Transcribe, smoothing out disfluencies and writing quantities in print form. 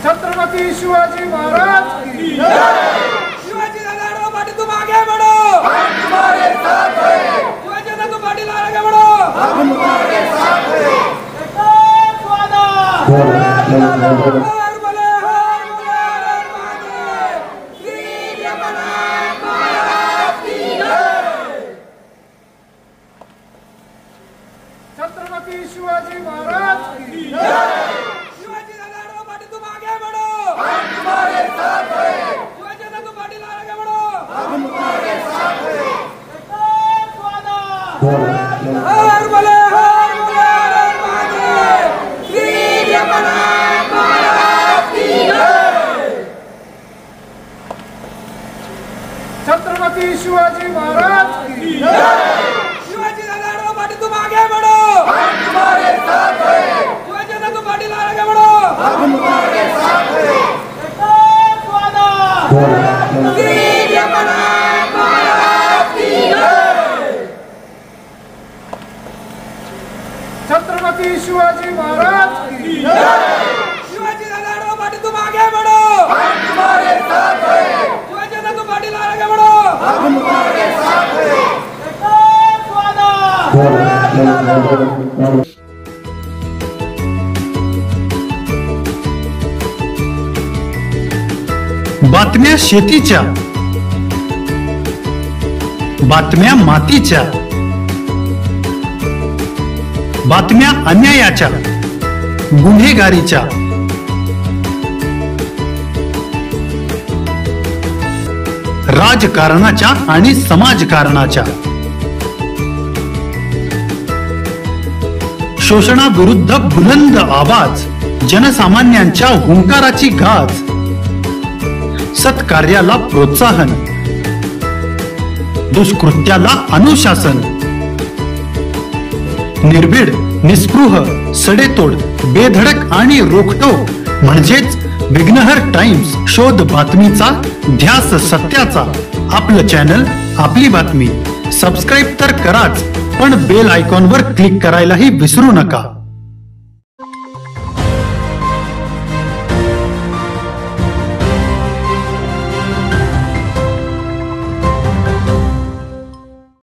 छत्रपति शिवाजी महाराज की जय। शिवाजी दादा पाटिल तुम आगे बढ़ो, हम तुम्हारे साथ हैं। शिवाजी दादा तुम पाटिल आगे बढ़ो, हम तुम्हारे साथ हैं। छत्रपति शिवाजी महाराज की जय। शिवाजी दादा पाटिल तुम आगे बढ़ो, हम तुम्हारे साथ हैं। शिवाजी दादा तुम पाटिल आगे बढ़ो, हम तुम्हारे साथ हैं। हर बोले श्री जगन्नाथ महाराज की जय। छत्रपति शिवाजी महाराज की जय। शिवाजी दादा पाटिल तुम आगे बढ़ो, हम तुम्हारे साथ हैं। शिवाजी दादा तुम पाटिल आगे बढ़ो, हम तुम्हारे साथ हैं। श्री जगन्नाथ महाराज की जय। छत्रपति शिवाजी महाराज की जय। शिवाजी दादा पाटिल तुम आगे बढ़ो, हम तुम्हारे साथ हैं। शिवाजी दादा तुम पाटिल आगे बढ़ो, हम तुम्हारे साथ हैं। बातम्या शेतीच्या, बातम्या मातीच्या, बातम्या अन्यायाच्या, गुन्हेगारीच्या, राजकारणाच्या आणि समाजकारणाच्या, शोषणाविरुद्ध बुलंद आवाज, जनसामान्यांच्या हुंकाराची गाज, सत्कार्याला प्रोत्साहन, दुष्कृत्याला अनुशासन, निर्भीड, निस्पृह, सडेतोड, बेधडक आणि रोखटोक म्हणजेच विघ्नहर टाइम्स. शोध बातमीचा, ध्यास सत्याचा. आपलं चॅनल, आपली बातमी. सबस्क्राईब तर कराच, पण बेल आयकॉनवर क्लिक करायलाही विसरू नका.